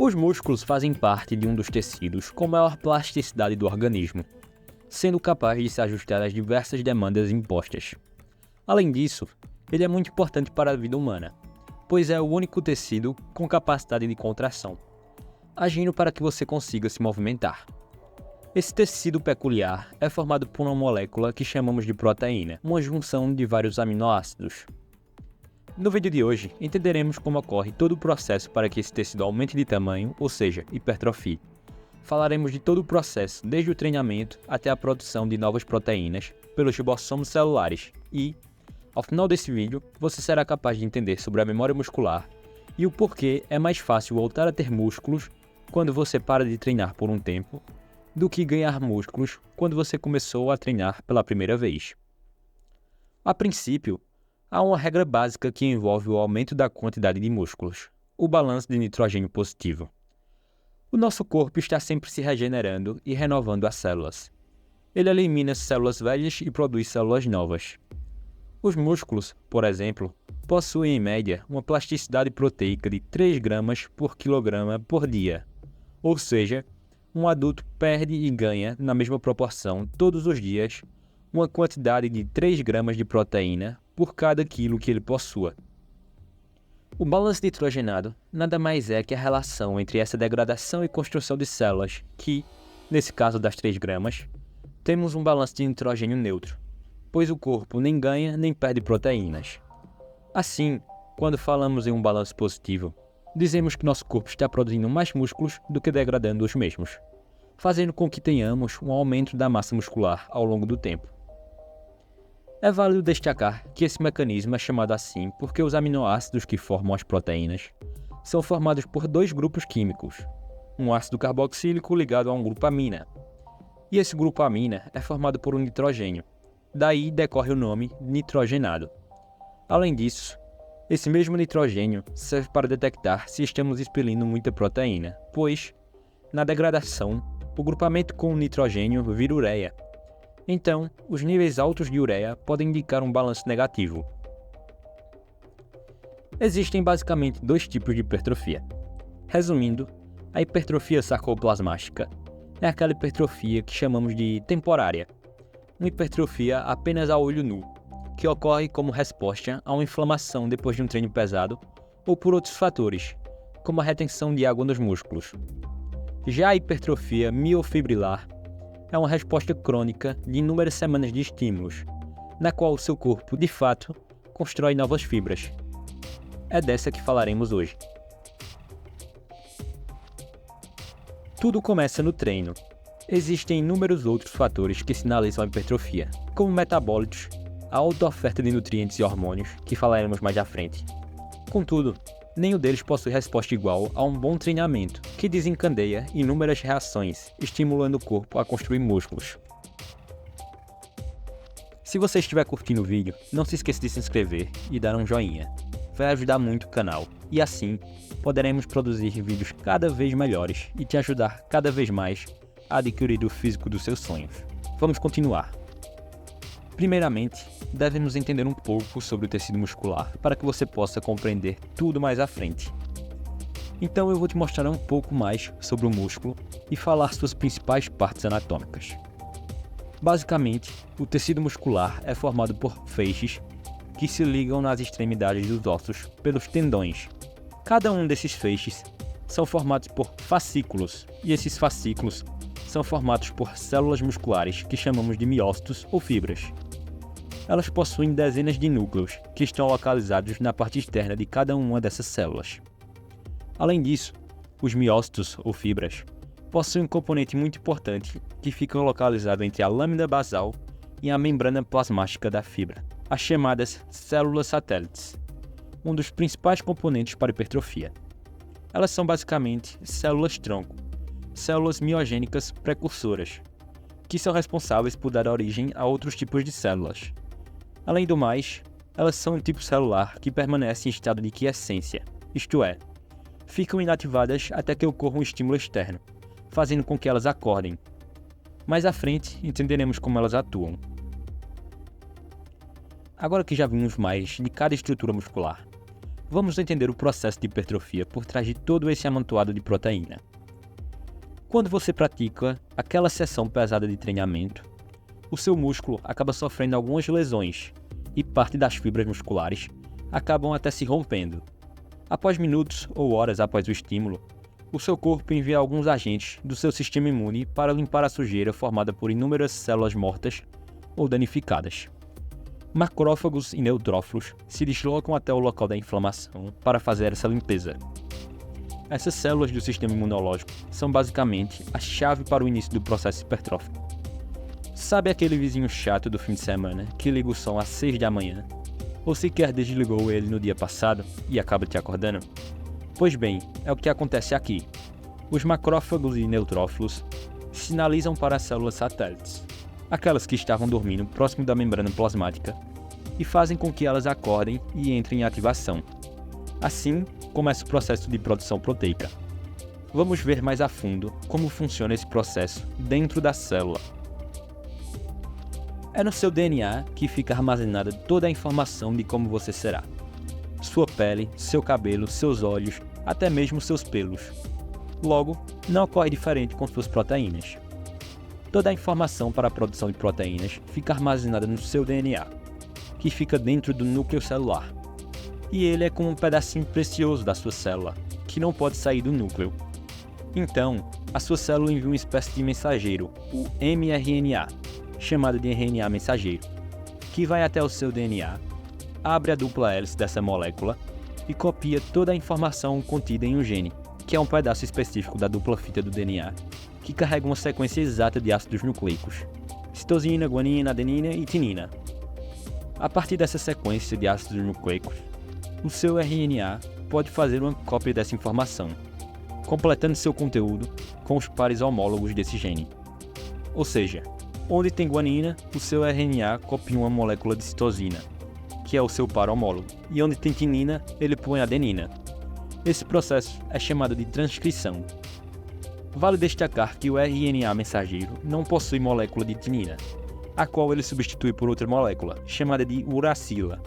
Os músculos fazem parte de um dos tecidos com maior plasticidade do organismo, sendo capaz de se ajustar às diversas demandas impostas. Além disso, ele é muito importante para a vida humana, pois é o único tecido com capacidade de contração, agindo para que você consiga se movimentar. Esse tecido peculiar é formado por uma molécula que chamamos de proteína, uma junção de vários aminoácidos. No vídeo de hoje, entenderemos como ocorre todo o processo para que esse tecido aumente de tamanho, ou seja, hipertrofie. Falaremos de todo o processo, desde o treinamento até a produção de novas proteínas pelos ribossomos celulares e, ao final desse vídeo, você será capaz de entender sobre a memória muscular e o porquê é mais fácil voltar a ter músculos quando você para de treinar por um tempo do que ganhar músculos quando você começou a treinar pela primeira vez. A princípio, há uma regra básica que envolve o aumento da quantidade de músculos, o balanço de nitrogênio positivo. O nosso corpo está sempre se regenerando e renovando as células. Ele elimina células velhas e produz células novas. Os músculos, por exemplo, possuem em média uma plasticidade proteica de 3 gramas por quilograma por dia, ou seja, um adulto perde e ganha, na mesma proporção, todos os dias, uma quantidade de 3 gramas de proteína por cada quilo que ele possua. O balanço nitrogenado nada mais é que a relação entre essa degradação e construção de células que, nesse caso das 3 gramas, temos um balanço de nitrogênio neutro, pois o corpo nem ganha nem perde proteínas. Assim, quando falamos em um balanço positivo, dizemos que nosso corpo está produzindo mais músculos do que degradando os mesmos, fazendo com que tenhamos um aumento da massa muscular ao longo do tempo. É válido destacar que esse mecanismo é chamado assim porque os aminoácidos que formam as proteínas são formados por 2 grupos químicos, um ácido carboxílico ligado a um grupo amina, e esse grupo amina é formado por um nitrogênio, daí decorre o nome nitrogenado. Além disso, esse mesmo nitrogênio serve para detectar se estamos expelindo muita proteína, pois, na degradação, o grupamento com o nitrogênio vira ureia. Então, os níveis altos de ureia podem indicar um balanço negativo. Existem basicamente 2 tipos de hipertrofia. Resumindo, a hipertrofia sarcoplasmática é aquela hipertrofia que chamamos de temporária, uma hipertrofia apenas a olho nu, que ocorre como resposta a uma inflamação depois de um treino pesado ou por outros fatores, como a retenção de água nos músculos. Já a hipertrofia miofibrilar é uma resposta crônica de inúmeras semanas de estímulos, na qual o seu corpo, de fato, constrói novas fibras. É dessa que falaremos hoje. Tudo começa no treino. Existem inúmeros outros fatores que sinalizam a hipertrofia, como metabólitos, a alta oferta de nutrientes e hormônios, que falaremos mais à frente. Contudo, nenhum deles possui resposta igual a um bom treinamento, que desencadeia inúmeras reações, estimulando o corpo a construir músculos. Se você estiver curtindo o vídeo, não se esqueça de se inscrever e dar um joinha. Vai ajudar muito o canal, e assim, poderemos produzir vídeos cada vez melhores e te ajudar cada vez mais a adquirir o físico dos seus sonhos. Vamos continuar. Primeiramente, devemos entender um pouco sobre o tecido muscular para que você possa compreender tudo mais à frente. Então eu vou te mostrar um pouco mais sobre o músculo e falar suas principais partes anatômicas. Basicamente, o tecido muscular é formado por feixes que se ligam nas extremidades dos ossos pelos tendões. Cada um desses feixes são formados por fascículos, e esses fascículos são formados por células musculares que chamamos de miócitos ou fibras. Elas possuem dezenas de núcleos, que estão localizados na parte externa de cada uma dessas células. Além disso, os miócitos ou fibras possuem um componente muito importante que fica localizado entre a lâmina basal e a membrana plasmática da fibra, as chamadas células satélites, um dos principais componentes para a hipertrofia. Elas são basicamente células-tronco, células miogênicas precursoras, que são responsáveis por dar origem a outros tipos de células. Além do mais, elas são um tipo celular que permanece em estado de quiescência, isto é, ficam inativadas até que ocorra um estímulo externo, fazendo com que elas acordem. Mais à frente, entenderemos como elas atuam. Agora que já vimos mais de cada estrutura muscular, Vamos entender o processo de hipertrofia por trás de todo esse amontoado de proteína. Quando você pratica aquela sessão pesada de treinamento, o seu músculo acaba sofrendo algumas lesões e parte das fibras musculares acabam até se rompendo. Após minutos ou horas após o estímulo, o seu corpo envia alguns agentes do seu sistema imune para limpar a sujeira formada por inúmeras células mortas ou danificadas. Macrófagos e neutrófilos se deslocam até o local da inflamação para fazer essa limpeza. Essas células do sistema imunológico são basicamente a chave para o início do processo hipertrófico. Sabe aquele vizinho chato do fim de semana que liga o som às 6 da manhã? Ou sequer desligou ele no dia passado e acaba te acordando? Pois bem, é o que acontece aqui. Os macrófagos e neutrófilos sinalizam para as células satélites, aquelas que estavam dormindo próximo da membrana plasmática, e fazem com que elas acordem e entrem em ativação. Assim, começa o processo de produção proteica. Vamos ver mais a fundo como funciona esse processo dentro da célula. É no seu DNA que fica armazenada toda a informação de como você será. Sua pele, seu cabelo, seus olhos, até mesmo seus pelos. Logo, não ocorre diferente com suas proteínas. Toda a informação para a produção de proteínas fica armazenada no seu DNA, que fica dentro do núcleo celular. E ele é como um pedacinho precioso da sua célula, que não pode sair do núcleo. Então, a sua célula envia uma espécie de mensageiro, o mRNA, chamado de RNA mensageiro, que vai até o seu DNA, abre a dupla hélice dessa molécula e copia toda a informação contida em um gene, que é um pedaço específico da dupla fita do DNA, que carrega uma sequência exata de ácidos nucleicos, citosina, guanina, adenina e timina. A partir dessa sequência de ácidos nucleicos, o seu RNA pode fazer uma cópia dessa informação, completando seu conteúdo com os pares homólogos desse gene. Ou seja, onde tem guanina, o seu RNA copia uma molécula de citosina, que é o seu par homólogo, e onde tem timina, ele põe adenina. Esse processo é chamado de transcrição. Vale destacar que o RNA mensageiro não possui molécula de timina, a qual ele substitui por outra molécula, chamada de uracila.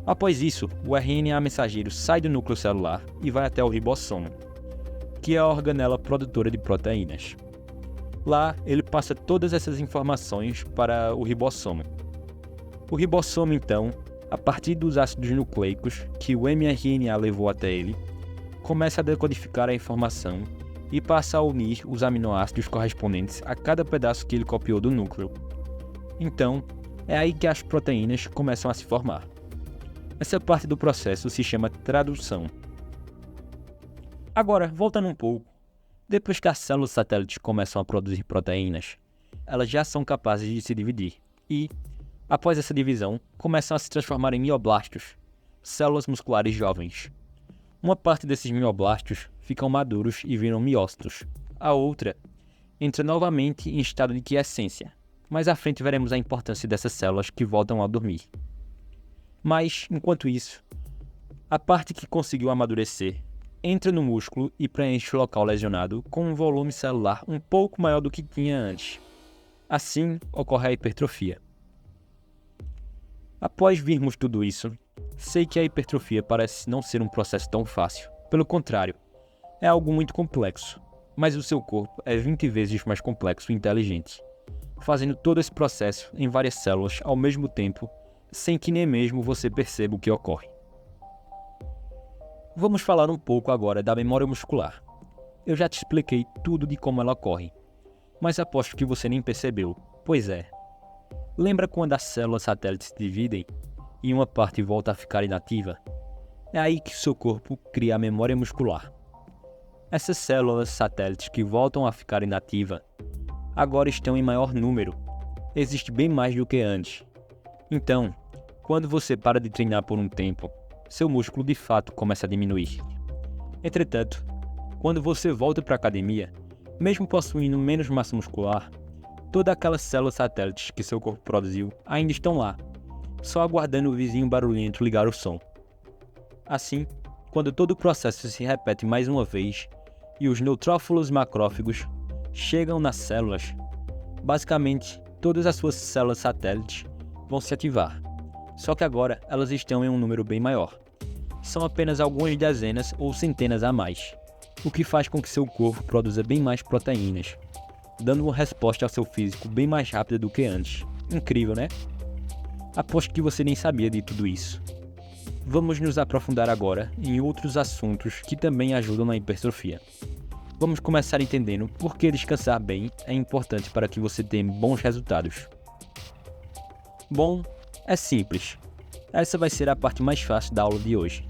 Após isso, o RNA mensageiro sai do núcleo celular e vai até o ribossomo, que é a organela produtora de proteínas. Lá, ele passa todas essas informações para o ribossomo. O ribossomo, então, a partir dos ácidos nucleicos que o mRNA levou até ele, começa a decodificar a informação e passa a unir os aminoácidos correspondentes a cada pedaço que ele copiou do núcleo. Então, é aí que as proteínas começam a se formar. Essa parte do processo se chama tradução. Agora, voltando um pouco, depois que as células satélites começam a produzir proteínas, elas já são capazes de se dividir e, após essa divisão, começam a se transformar em mioblastos, células musculares jovens. Uma parte desses mioblastos ficam maduros e viram miócitos. A outra entra novamente em estado de quiescência. Mais à frente veremos a importância dessas células que voltam a dormir. Mas, enquanto isso, a parte que conseguiu amadurecer entra no músculo e preenche o local lesionado com um volume celular um pouco maior do que tinha antes. Assim, ocorre a hipertrofia. Após virmos tudo isso, sei que a hipertrofia parece não ser um processo tão fácil. Pelo contrário, é algo muito complexo, mas o seu corpo é 20 vezes mais complexo e inteligente, fazendo todo esse processo em várias células ao mesmo tempo, sem que nem mesmo você perceba o que ocorre. Vamos falar um pouco agora da memória muscular. Eu já te expliquei tudo de como ela ocorre, mas aposto que você nem percebeu. Pois é. Lembra quando as células satélites se dividem e uma parte volta a ficar inativa? É aí que seu corpo cria a memória muscular. Essas células satélites que voltam a ficar inativas agora estão em maior número. Existe bem mais do que antes. Então, quando você para de treinar por um tempo, seu músculo de fato começa a diminuir. Entretanto, quando você volta para a academia, mesmo possuindo menos massa muscular, todas aquelas células satélites que seu corpo produziu ainda estão lá, só aguardando o vizinho barulhento ligar o som. Assim, quando todo o processo se repete mais uma vez e os neutrófilos macrófagos chegam nas células, basicamente todas as suas células satélites vão se ativar. Só que agora elas estão em um número bem maior. são apenas algumas dezenas ou centenas a mais, o que faz com que seu corpo produza bem mais proteínas, dando uma resposta ao seu físico bem mais rápida do que antes. Incrível, né? Aposto que você nem sabia de tudo isso. Vamos nos aprofundar agora em outros assuntos que também ajudam na hipertrofia. Vamos começar entendendo por que descansar bem é importante para que você tenha bons resultados. Bom, é simples. Essa vai ser a parte mais fácil da aula de hoje.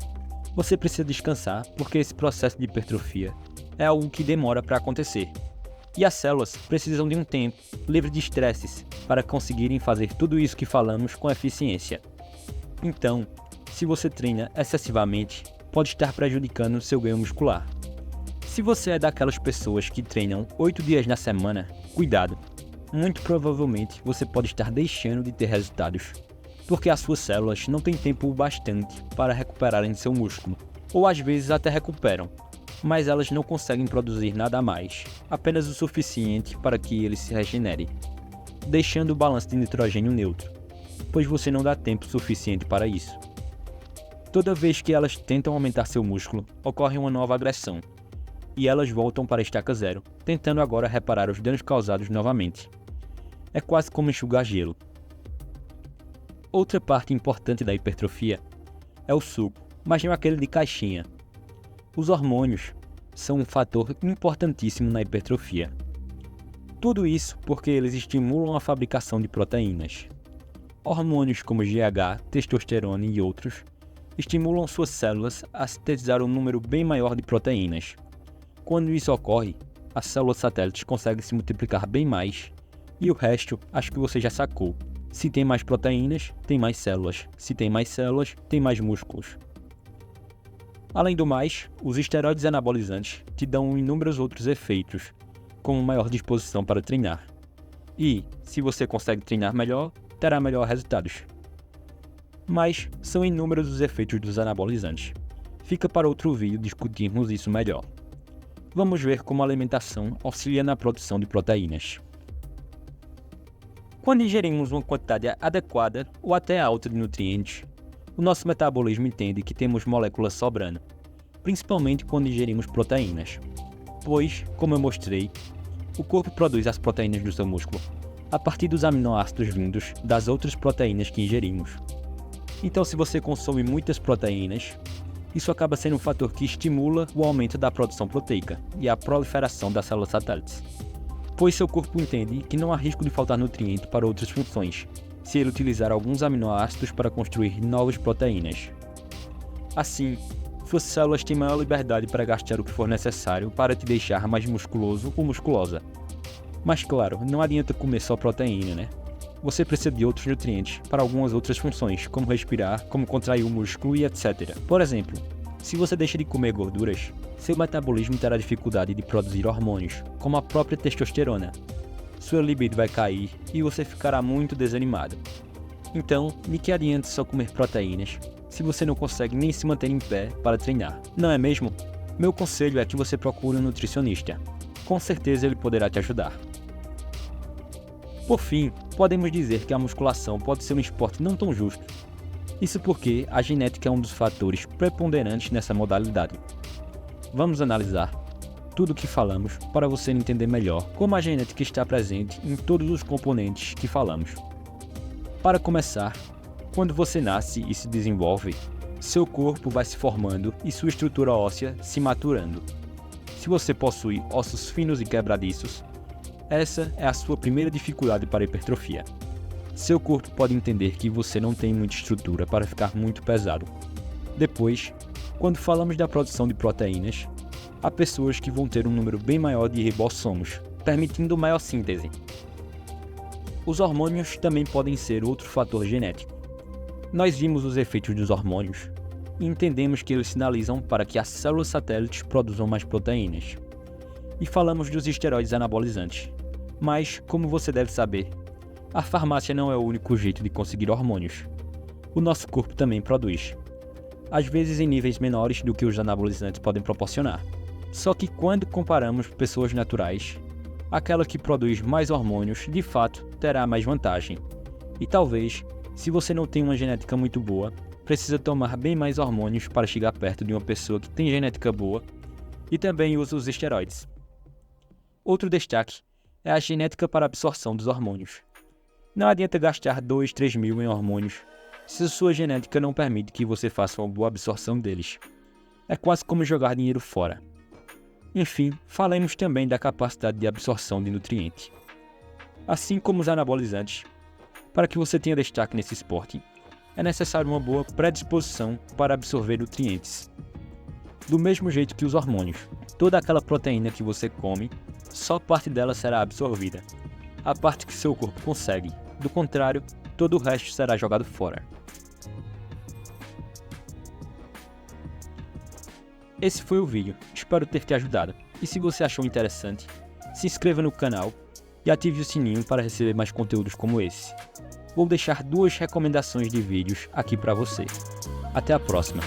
Você precisa descansar porque esse processo de hipertrofia é algo que demora para acontecer. E as células precisam de um tempo livre de estresses para conseguirem fazer tudo isso que falamos com eficiência. Então, se você treina excessivamente, pode estar prejudicando o seu ganho muscular. Se você é daquelas pessoas que treinam 8 dias na semana, cuidado! Muito provavelmente você pode estar deixando de ter resultados, porque as suas células não têm tempo bastante para recuperarem seu músculo, ou às vezes até recuperam, mas elas não conseguem produzir nada a mais, apenas o suficiente para que ele se regenere, deixando o balanço de nitrogênio neutro, pois você não dá tempo suficiente para isso. Toda vez que elas tentam aumentar seu músculo, ocorre uma nova agressão, e elas voltam para a estaca zero, tentando agora reparar os danos causados novamente. É quase como enxugar gelo. Outra parte importante da hipertrofia é o suco, mas não aquele de caixinha. Os hormônios são um fator importantíssimo na hipertrofia. Tudo isso porque eles estimulam a fabricação de proteínas. Hormônios como GH, testosterona e outros estimulam suas células a sintetizar um número bem maior de proteínas. Quando isso ocorre, as células satélites conseguem se multiplicar bem mais, e o resto acho que você já sacou. Se tem mais proteínas, tem mais células. Se tem mais células, tem mais músculos. Além do mais, os esteroides anabolizantes te dão inúmeros outros efeitos, como maior disposição para treinar. E, se você consegue treinar melhor, terá melhores resultados. Mas são inúmeros os efeitos dos anabolizantes. Fica para outro vídeo discutirmos isso melhor. Vamos ver como a alimentação auxilia na produção de proteínas. Quando ingerimos uma quantidade adequada ou até alta de nutrientes, o nosso metabolismo entende que temos moléculas sobrando, principalmente quando ingerimos proteínas. Pois, como eu mostrei, o corpo produz as proteínas do seu músculo a partir dos aminoácidos vindos das outras proteínas que ingerimos. Então, se você consome muitas proteínas, isso acaba sendo um fator que estimula o aumento da produção proteica e a proliferação das células satélites, pois seu corpo entende que não há risco de faltar nutriente para outras funções, se ele utilizar alguns aminoácidos para construir novas proteínas. Assim, suas células têm maior liberdade para gastar o que for necessário para te deixar mais musculoso ou musculosa. Mas claro, não adianta comer só proteína, né? Você precisa de outros nutrientes para algumas outras funções, como respirar, como contrair o músculo e etc. Por exemplo, se você deixa de comer gorduras, seu metabolismo terá dificuldade de produzir hormônios, como a própria testosterona. Sua libido vai cair e você ficará muito desanimado. Então, de que adianta só comer proteínas, se você não consegue nem se manter em pé para treinar, não é mesmo? Meu conselho é que você procure um nutricionista. Com certeza ele poderá te ajudar. Por fim, podemos dizer que a musculação pode ser um esporte não tão justo. Isso porque a genética é um dos fatores preponderantes nessa modalidade. Vamos analisar tudo o que falamos para você entender melhor como a genética está presente em todos os componentes que falamos. Para começar, quando você nasce e se desenvolve, seu corpo vai se formando e sua estrutura óssea se maturando. Se você possui ossos finos e quebradiços, essa é a sua primeira dificuldade para a hipertrofia. Seu corpo pode entender que você não tem muita estrutura para ficar muito pesado. Depois, quando falamos da produção de proteínas, há pessoas que vão ter um número bem maior de ribossomos, permitindo maior síntese. Os hormônios também podem ser outro fator genético. Nós vimos os efeitos dos hormônios e entendemos que eles sinalizam para que as células satélites produzam mais proteínas. E falamos dos esteroides anabolizantes. Mas, como você deve saber, a farmácia não é o único jeito de conseguir hormônios. O nosso corpo também produz, às vezes em níveis menores do que os anabolizantes podem proporcionar. Só que quando comparamos pessoas naturais, aquela que produz mais hormônios de fato terá mais vantagem. E talvez Se você não tem uma genética muito boa, precisa tomar bem mais hormônios para chegar perto de uma pessoa que tem genética boa e também usa os esteroides. Outro destaque é a genética para a absorção dos hormônios. Não adianta gastar 2, 3 mil em hormônios se a sua genética não permite que você faça uma boa absorção deles. É quase como jogar dinheiro fora. Enfim, falemos também da capacidade de absorção de nutrientes. Assim como os anabolizantes, para que você tenha destaque nesse esporte, é necessário uma boa predisposição para absorver nutrientes. Do mesmo jeito que os hormônios, toda aquela proteína que você come, só parte dela será absorvida, a parte que seu corpo consegue. Do contrário, todo o resto será jogado fora. Esse foi o vídeo, espero ter te ajudado. E se você achou interessante, se inscreva no canal e ative o sininho para receber mais conteúdos como esse. Vou deixar 2 recomendações de vídeos aqui para você. Até a próxima!